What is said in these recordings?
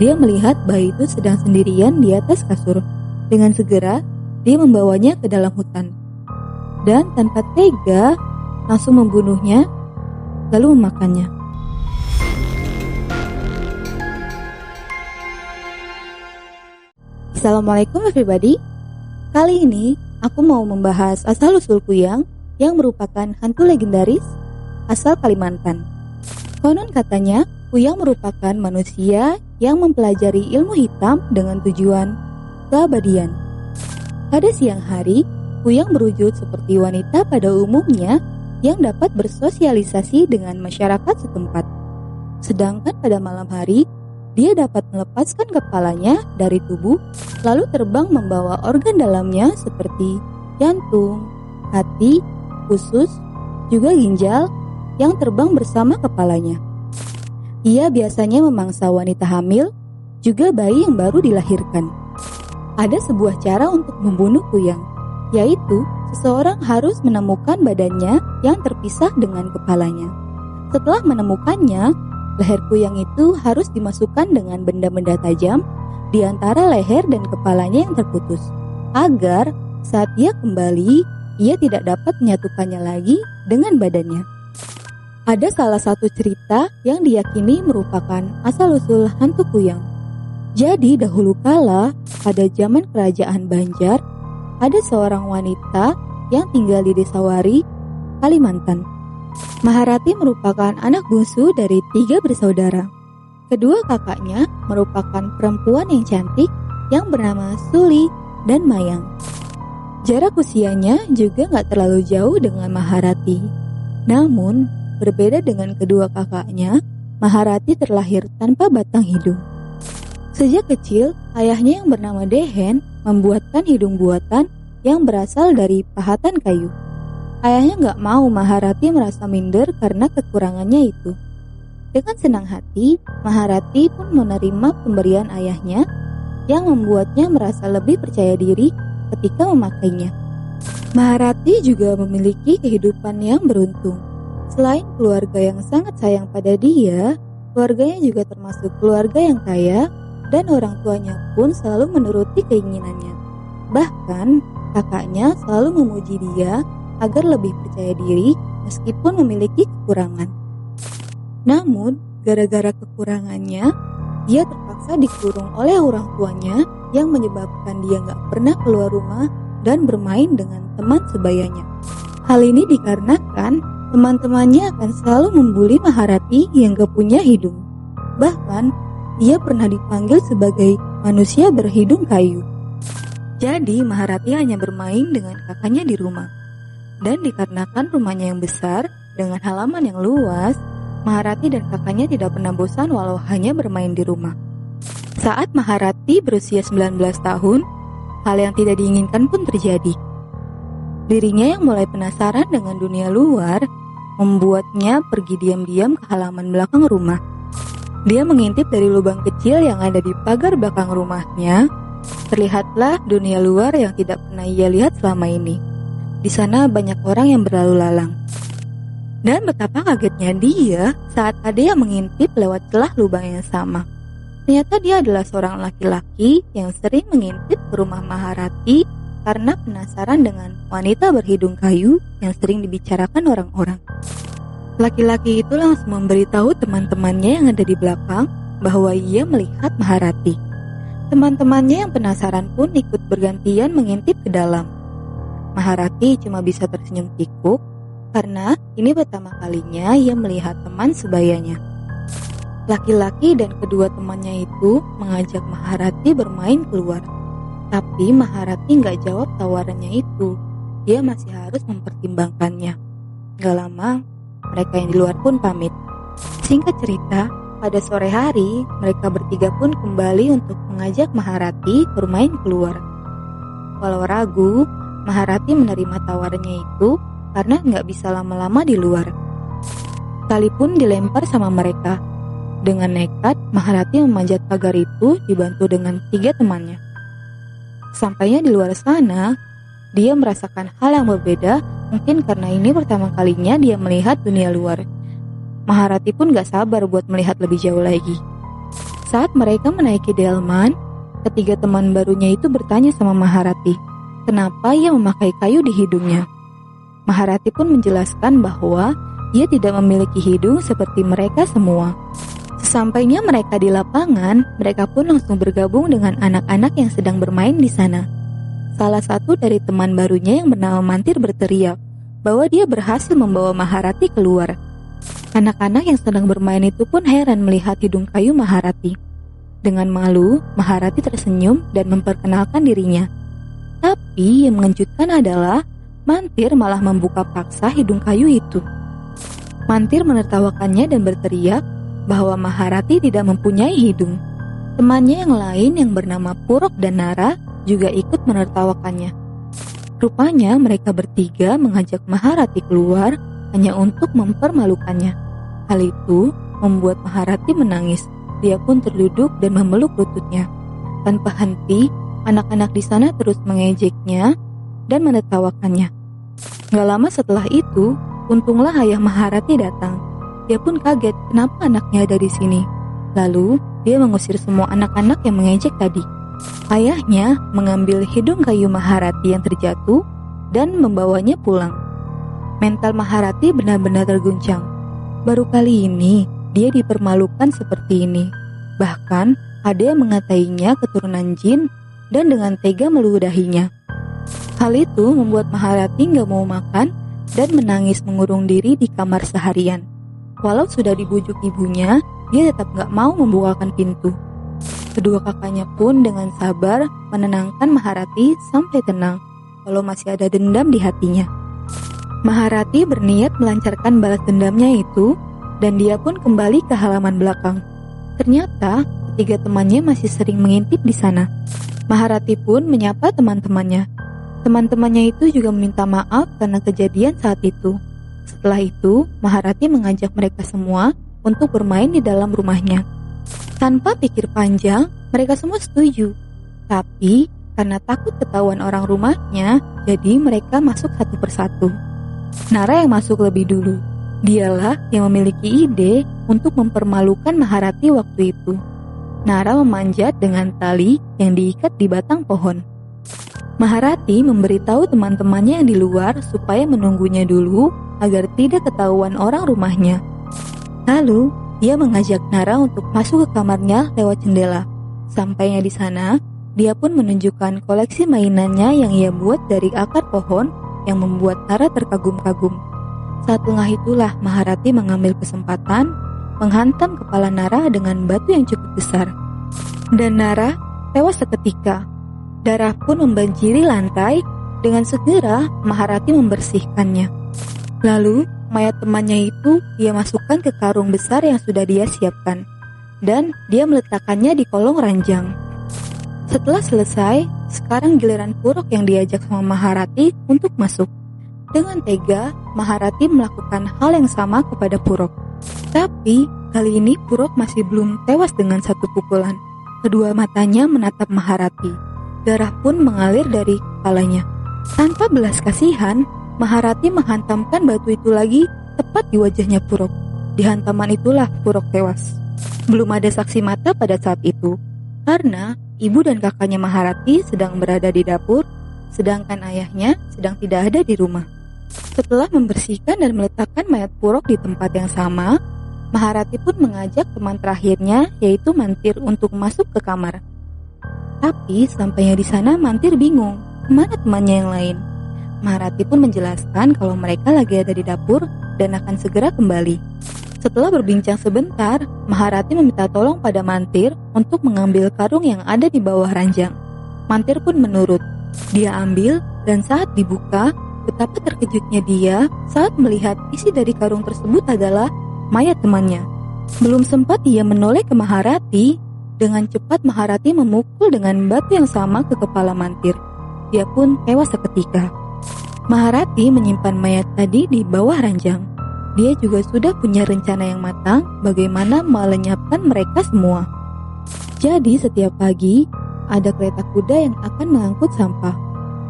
Dia melihat bayi itu sedang sendirian di atas kasur. Dengan segera, dia membawanya ke dalam hutan. Dan tanpa tega, langsung membunuhnya, lalu memakannya. Assalamualaikum everybody. Kali ini, aku mau membahas asal-usul kuyang yang merupakan hantu legendaris asal Kalimantan. Konon katanya, kuyang merupakan manusia yang mempelajari ilmu hitam dengan tujuan keabadian. Pada siang hari, kuyang berwujud seperti wanita pada umumnya yang dapat bersosialisasi dengan masyarakat setempat. Sedangkan pada malam hari, dia dapat melepaskan kepalanya dari tubuh lalu terbang membawa organ dalamnya seperti jantung, hati, usus, juga ginjal yang terbang bersama kepalanya. Ia biasanya memangsa wanita hamil, juga bayi yang baru dilahirkan. Ada sebuah cara untuk membunuh kuyang, yaitu seseorang harus menemukan badannya yang terpisah dengan kepalanya. Setelah menemukannya, leher kuyang itu harus dimasukkan dengan benda-benda tajam di antara leher dan kepalanya yang terputus, agar saat ia kembali, ia tidak dapat menyatukannya lagi dengan badannya. Ada salah satu cerita yang diyakini merupakan asal-usul hantu kuyang. Jadi dahulu kala, pada zaman kerajaan Banjar, ada seorang wanita yang tinggal di Desa Wari, Kalimantan. Maharati merupakan anak bungsu dari 3 bersaudara. Kedua kakaknya merupakan perempuan yang cantik yang bernama Suli dan Mayang. Jarak usianya juga gak terlalu jauh dengan Maharati. Namun, berbeda dengan kedua kakaknya, Maharati terlahir tanpa batang hidung. Sejak kecil, ayahnya yang bernama Dehen membuatkan hidung buatan yang berasal dari pahatan kayu. Ayahnya gak mau Maharati merasa minder karena kekurangannya itu. Dengan senang hati, Maharati pun menerima pemberian ayahnya yang membuatnya merasa lebih percaya diri ketika memakainya. Maharati juga memiliki kehidupan yang beruntung. Selain keluarga yang sangat sayang pada dia, keluarganya juga termasuk keluarga yang kaya dan orang tuanya pun selalu menuruti keinginannya. Bahkan, kakaknya selalu memuji dia agar lebih percaya diri meskipun memiliki kekurangan. Namun, gara-gara kekurangannya, dia terpaksa dikurung oleh orang tuanya yang menyebabkan dia gak pernah keluar rumah dan bermain dengan teman sebayanya. Hal ini dikarenakan teman-temannya akan selalu membuli Maharati yang gak punya hidung. Bahkan, ia pernah dipanggil sebagai manusia berhidung kayu. Jadi, Maharati hanya bermain dengan kakaknya di rumah. Dan dikarenakan rumahnya yang besar, dengan halaman yang luas, Maharati dan kakaknya tidak pernah bosan walau hanya bermain di rumah. Saat Maharati berusia 19 tahun, hal yang tidak diinginkan pun terjadi. Dirinya yang mulai penasaran dengan dunia luar, membuatnya pergi diam-diam ke halaman belakang rumah. Dia mengintip dari lubang kecil yang ada di pagar belakang rumahnya. Terlihatlah dunia luar yang tidak pernah ia lihat selama ini. Di sana banyak orang yang berlalu lalang. Dan betapa kagetnya dia saat ada yang mengintip lewat celah lubang yang sama. Ternyata dia adalah seorang laki-laki yang sering mengintip ke rumah Maharati karena penasaran dengan wanita berhidung kayu yang sering dibicarakan orang-orang. Laki-laki itu langsung memberitahu teman-temannya yang ada di belakang bahwa ia melihat Maharati. Teman-temannya yang penasaran pun ikut bergantian mengintip ke dalam. Maharati cuma bisa tersenyum kikuk karena ini pertama kalinya ia melihat teman sebayanya. Laki-laki dan kedua temannya itu mengajak Maharati bermain keluar. Tapi Maharati gak jawab tawarannya itu. Dia masih harus mempertimbangkannya. Gak lama, mereka yang di luar pun pamit. Singkat cerita, pada sore hari, mereka bertiga pun kembali untuk mengajak Maharati bermain keluar. Walau ragu, Maharati menerima tawarannya itu karena gak bisa lama-lama di luar. Sekalipun dilempar sama mereka. Dengan nekat, Maharati memanjat pagar itu dibantu dengan 3 temannya. Sampainya di luar sana, dia merasakan hal yang berbeda, mungkin karena ini pertama kalinya dia melihat dunia luar. Maharati pun gak sabar buat melihat lebih jauh lagi. Saat mereka menaiki delman, ketiga teman barunya itu bertanya sama Maharati, kenapa ia memakai kayu di hidungnya. Maharati pun menjelaskan bahwa ia tidak memiliki hidung seperti mereka semua. Sesampainya mereka di lapangan, mereka pun langsung bergabung dengan anak-anak yang sedang bermain di sana. Salah satu dari teman barunya yang bernama Mantir berteriak bahwa dia berhasil membawa Maharati keluar. Anak-anak yang sedang bermain itu pun heran melihat hidung kayu Maharati. Dengan malu, Maharati tersenyum dan memperkenalkan dirinya. Tapi yang mengejutkan adalah Mantir malah membuka paksa hidung kayu itu. Mantir menertawakannya dan berteriak bahwa Maharati tidak mempunyai hidung. Temannya yang lain yang bernama Purok dan Nara juga ikut menertawakannya. Rupanya mereka bertiga mengajak Maharati keluar hanya untuk mempermalukannya. Hal itu membuat Maharati menangis. Dia pun terduduk dan memeluk lututnya. Tanpa henti, anak-anak di sana terus mengejeknya dan menertawakannya. Gak lama setelah itu, untunglah ayah Maharati datang. Dia pun kaget kenapa anaknya ada di sini. Lalu, dia mengusir semua anak-anak yang mengejek tadi. Ayahnya mengambil hidung kayu Maharati yang terjatuh dan membawanya pulang. Mental Maharati benar-benar terguncang. Baru kali ini, dia dipermalukan seperti ini. Bahkan, ada yang mengatainya keturunan jin dan dengan tega meludahinya. Hal itu membuat Maharati gak mau makan dan menangis mengurung diri di kamar seharian. Walau sudah dibujuk ibunya, dia tetap gak mau membukakan pintu. Kedua kakaknya pun dengan sabar menenangkan Maharati sampai tenang, walau masih ada dendam di hatinya. Maharati berniat melancarkan balas dendamnya itu, dan dia pun kembali ke halaman belakang. Ternyata, ketiga temannya masih sering mengintip di sana. Maharati pun menyapa teman-temannya. Teman-temannya itu juga meminta maaf karena kejadian saat itu. Setelah itu, Maharati mengajak mereka semua untuk bermain di dalam rumahnya. Tanpa pikir panjang, mereka semua setuju. Tapi, karena takut ketahuan orang rumahnya, jadi mereka masuk satu persatu. Nara yang masuk lebih dulu. Dialah yang memiliki ide untuk mempermalukan Maharati waktu itu. Nara memanjat dengan tali yang diikat di batang pohon. Maharati memberitahu teman-temannya yang di luar supaya menunggunya dulu agar tidak ketahuan orang rumahnya. Lalu, dia mengajak Nara untuk masuk ke kamarnya lewat jendela. Sampainya di sana, dia pun menunjukkan koleksi mainannya yang ia buat dari akar pohon yang membuat Nara terkagum-kagum. Saat lengah itulah Maharati mengambil kesempatan menghantam kepala Nara dengan batu yang cukup besar. Dan Nara tewas seketika. Darah pun membanjiri lantai. Dengan segera Maharati membersihkannya. Lalu mayat temannya itu dia masukkan ke karung besar yang sudah dia siapkan. Dan dia meletakkannya di kolong ranjang. Setelah selesai, sekarang giliran Purok yang diajak sama Maharati untuk masuk. Dengan tega, Maharati melakukan hal yang sama kepada Purok. Tapi kali ini Purok masih belum tewas dengan satu pukulan. Kedua matanya menatap Maharati. Darah pun mengalir dari kepalanya. Tanpa belas kasihan, Maharati menghantamkan batu itu lagi tepat di wajahnya Purok. Di hantaman itulah Purok tewas. Belum ada saksi mata pada saat itu, karena ibu dan kakaknya Maharati sedang berada di dapur, sedangkan ayahnya sedang tidak ada di rumah. Setelah membersihkan dan meletakkan mayat Purok di tempat yang sama, Maharati pun mengajak teman terakhirnya, yaitu Mantir, untuk masuk ke kamar. Tapi sampainya di sana Mantir bingung, kemana temannya yang lain. Maharati pun menjelaskan kalau mereka lagi ada di dapur dan akan segera kembali. Setelah berbincang sebentar, Maharati meminta tolong pada Mantir untuk mengambil karung yang ada di bawah ranjang. Mantir pun menurut. Dia ambil dan saat dibuka, betapa terkejutnya dia saat melihat isi dari karung tersebut adalah mayat temannya. Belum sempat ia menoleh ke Maharati, dengan cepat Maharati memukul dengan batu yang sama ke kepala Mantir. Dia pun tewas seketika. Maharati menyimpan mayat tadi di bawah ranjang. Dia juga sudah punya rencana yang matang bagaimana melenyapkan mereka semua. Jadi setiap pagi ada kereta kuda yang akan mengangkut sampah.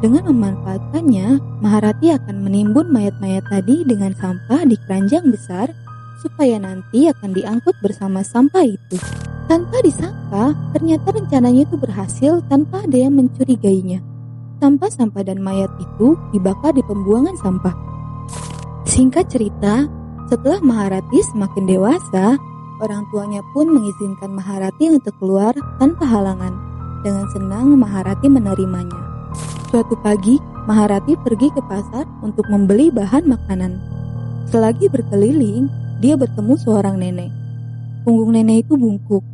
Dengan memanfaatkannya, Maharati akan menimbun mayat-mayat tadi dengan sampah di keranjang besar supaya nanti akan diangkut bersama sampah itu. Tanpa disangka, ternyata rencananya itu berhasil tanpa ada yang mencurigainya. Sampah-sampah dan mayat itu dibakar di pembuangan sampah. Singkat cerita, setelah Maharati semakin dewasa, orang tuanya pun mengizinkan Maharati untuk keluar tanpa halangan. Dengan senang Maharati menerimanya. Suatu pagi, Maharati pergi ke pasar untuk membeli bahan makanan. Selagi berkeliling, dia bertemu seorang nenek. Punggung nenek itu bungkuk.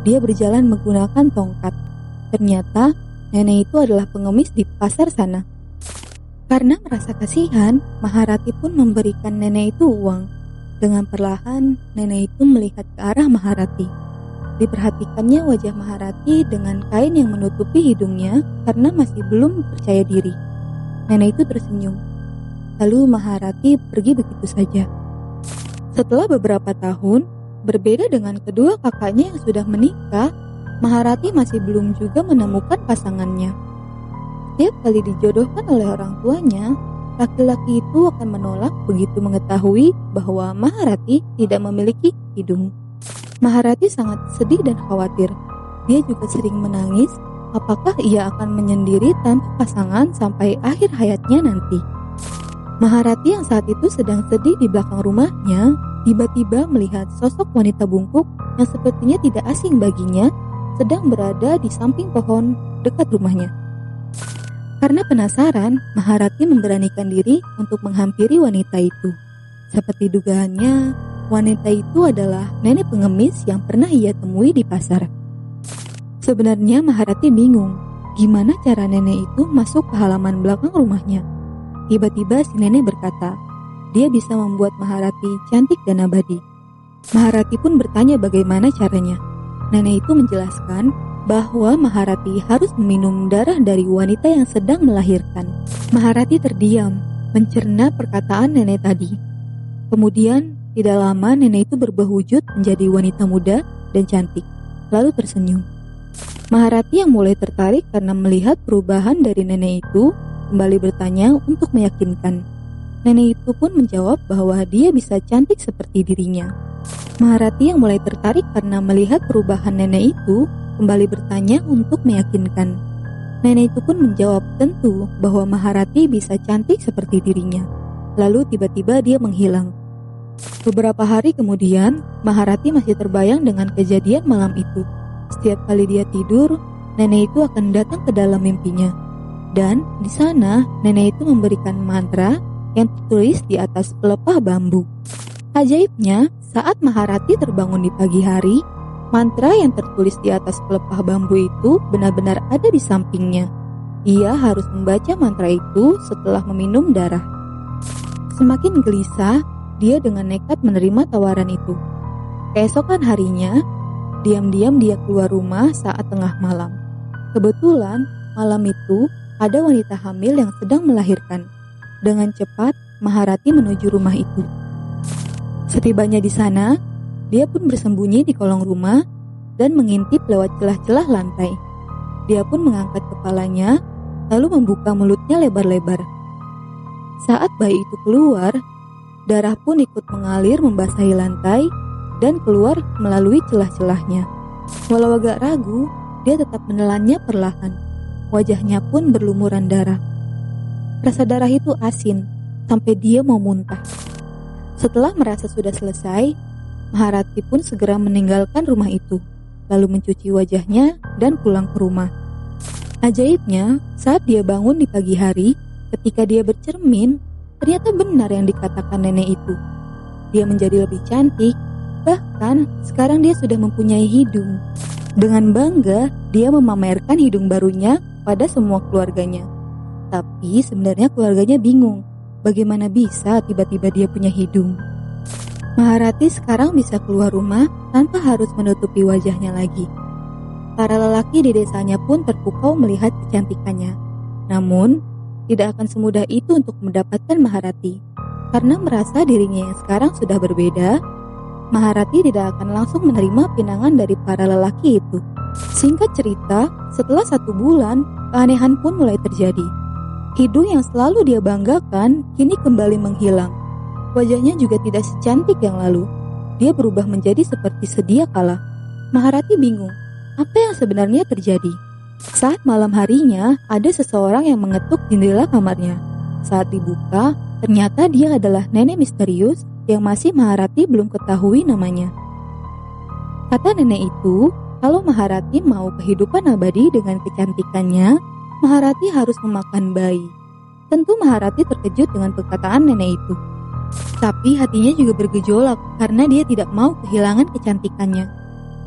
Dia berjalan menggunakan tongkat. Ternyata nenek itu adalah pengemis di pasar sana. Karena merasa kasihan, Maharati pun memberikan nenek itu uang. Dengan perlahan, nenek itu melihat ke arah Maharati. Diperhatikannya wajah Maharati dengan kain yang menutupi hidungnya karena masih belum percaya diri. Nenek itu tersenyum. Lalu Maharati pergi begitu saja. Setelah beberapa tahun, berbeda dengan kedua kakaknya yang sudah menikah, Maharati masih belum juga menemukan pasangannya. Setiap kali dijodohkan oleh orang tuanya, laki-laki itu akan menolak begitu mengetahui bahwa Maharati tidak memiliki hidung. Maharati sangat sedih dan khawatir. Dia juga sering menangis, apakah ia akan menyendiri tanpa pasangan sampai akhir hayatnya nanti. Maharati yang saat itu sedang sedih di belakang rumahnya, tiba-tiba melihat sosok wanita bungkuk yang sepertinya tidak asing baginya sedang berada di samping pohon dekat rumahnya. Karena penasaran, Maharati memberanikan diri untuk menghampiri wanita itu. Seperti dugaannya, wanita itu adalah nenek pengemis yang pernah ia temui di pasar. Sebenarnya Maharati bingung, gimana cara nenek itu masuk ke halaman belakang rumahnya. Tiba-tiba si nenek berkata, dia bisa membuat Maharati cantik dan abadi. Maharati pun bertanya bagaimana caranya. Nenek itu menjelaskan bahwa Maharati harus meminum darah dari wanita yang sedang melahirkan. Maharati terdiam, mencerna perkataan nenek tadi. Kemudian, tidak lama nenek itu berubah wujud menjadi wanita muda dan cantik, lalu tersenyum. Maharati yang mulai tertarik karena melihat perubahan dari nenek itu, kembali bertanya untuk meyakinkan. Nenek itu pun menjawab bahwa dia bisa cantik seperti dirinya. Maharati yang mulai tertarik karena melihat perubahan nenek itu, kembali bertanya untuk meyakinkan. Nenek itu pun menjawab tentu bahwa Maharati bisa cantik seperti dirinya. Lalu tiba-tiba dia menghilang. Beberapa hari kemudian, Maharati masih terbayang dengan kejadian malam itu. Setiap kali dia tidur, nenek itu akan datang ke dalam mimpinya. Dan di sana, nenek itu memberikan mantra yang tertulis di atas pelepah bambu. Ajaibnya, saat Maharati terbangun di pagi hari, mantra yang tertulis di atas pelepah bambu itu benar-benar ada di sampingnya. Ia harus membaca mantra itu setelah meminum darah. Semakin gelisah, dia dengan nekat menerima tawaran itu. Keesokan harinya, diam-diam dia keluar rumah saat tengah malam. Kebetulan, malam itu ada wanita hamil yang sedang melahirkan. Dengan cepat, Maharati menuju rumah itu. Setibanya di sana, dia pun bersembunyi di kolong rumah dan mengintip lewat celah-celah lantai. Dia pun mengangkat kepalanya, lalu membuka mulutnya lebar-lebar. Saat bayi itu keluar, darah pun ikut mengalir membasahi lantai dan keluar melalui celah-celahnya. Walau agak ragu, dia tetap menelannya perlahan. Wajahnya pun berlumuran darah. Rasa darah itu asin, sampai dia mau muntah. Setelah merasa sudah selesai, Maharati pun segera meninggalkan rumah itu, lalu mencuci wajahnya dan pulang ke rumah. Ajaibnya, saat dia bangun di pagi hari, ketika dia bercermin, ternyata benar yang dikatakan nenek itu. Dia menjadi lebih cantik, bahkan sekarang dia sudah mempunyai hidung. Dengan bangga, dia memamerkan hidung barunya pada semua keluarganya. Tapi sebenarnya keluarganya bingung, bagaimana bisa tiba-tiba dia punya hidung. Maharati sekarang bisa keluar rumah tanpa harus menutupi wajahnya lagi. Para lelaki di desanya pun terpukau melihat kecantikannya. Namun, tidak akan semudah itu untuk mendapatkan Maharati. Karena merasa dirinya yang sekarang sudah berbeda, Maharati tidak akan langsung menerima pinangan dari para lelaki itu. Singkat cerita, setelah 1 bulan, keanehan pun mulai terjadi. Hidung yang selalu dia banggakan kini kembali menghilang. Wajahnya juga tidak secantik yang lalu. Dia berubah menjadi seperti sedia kala. Maharati bingung, apa yang sebenarnya terjadi? Saat malam harinya, ada seseorang yang mengetuk jendela kamarnya. Saat dibuka, ternyata dia adalah nenek misterius yang masih Maharati belum ketahui namanya. Kata nenek itu, kalau Maharati mau kehidupan abadi dengan kecantikannya, Maharati harus memakan bayi. Tentu Maharati terkejut dengan perkataan nenek itu. Tapi hatinya juga bergejolak karena dia tidak mau kehilangan kecantikannya.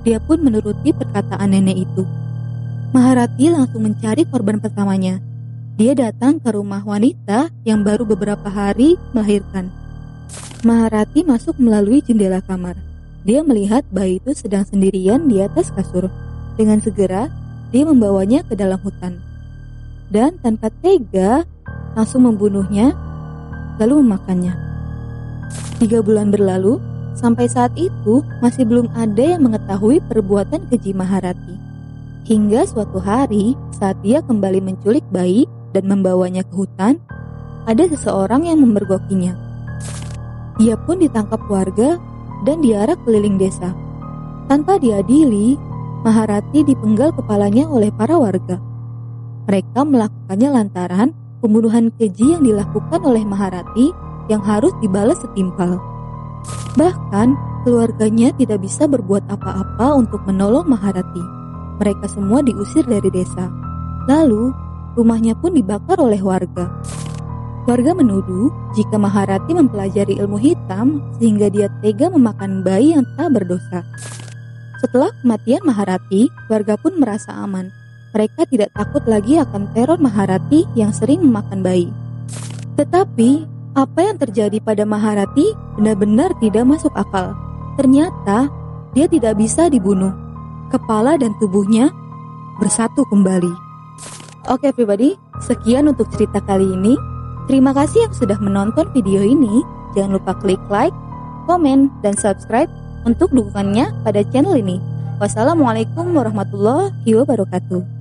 Dia pun menuruti perkataan nenek itu. Maharati langsung mencari korban pertamanya. Dia datang ke rumah wanita yang baru beberapa hari melahirkan. Maharati masuk melalui jendela kamar. Dia melihat bayi itu sedang sendirian di atas kasur. Dengan segera, dia membawanya ke dalam hutan. Dan tanpa tega, langsung membunuhnya, lalu memakannya. 3 bulan berlalu, sampai saat itu masih belum ada yang mengetahui perbuatan keji Maharati. Hingga suatu hari, saat dia kembali menculik bayi dan membawanya ke hutan, ada seseorang yang memergokinya. Ia pun ditangkap warga dan diarak keliling desa. Tanpa diadili, Maharati dipenggal kepalanya oleh para warga. Mereka melakukannya lantaran pembunuhan keji yang dilakukan oleh Maharati yang harus dibalas setimpal. Bahkan, keluarganya tidak bisa berbuat apa-apa untuk menolong Maharati. Mereka semua diusir dari desa. Lalu, rumahnya pun dibakar oleh warga. Warga menuduh jika Maharati mempelajari ilmu hitam sehingga dia tega memakan bayi yang tak berdosa. Setelah kematian Maharati, warga pun merasa aman. Mereka tidak takut lagi akan teror Maharati yang sering memakan bayi. Tetapi, apa yang terjadi pada Maharati benar-benar tidak masuk akal. Ternyata, dia tidak bisa dibunuh. Kepala dan tubuhnya bersatu kembali. Oke everybody, sekian untuk cerita kali ini. Terima kasih yang sudah menonton video ini. Jangan lupa klik like, komen, dan subscribe untuk dukungannya pada channel ini. Wassalamualaikum warahmatullahi wabarakatuh.